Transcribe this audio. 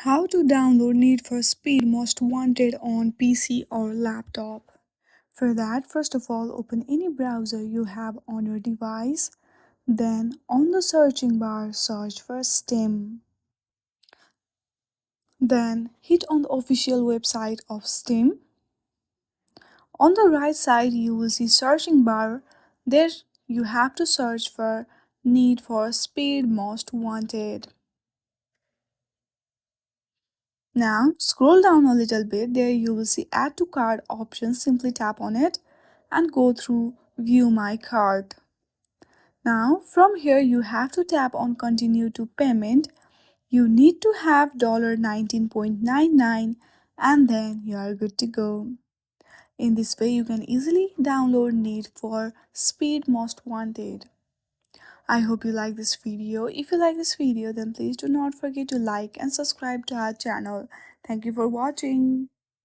How to download Need for Speed Most Wanted on PC or laptop. For that, first of all, open any browser you have on your device. Then, on the searching bar, search for Steam. Then, hit on the official website of Steam. On the right side, you will see searching bar. There, you have to search for Need for Speed Most Wanted. Now scroll down a little bit. There you will see add to cart option. Simply tap on it and go through view my cart. Now from here you have to tap on continue to payment. You need to have $19.99 and then you are good to go. In this way you can easily download Need for Speed Most Wanted. I hope you like this video. If you like this video then please do not forget to like and subscribe to our channel. Thank you for watching.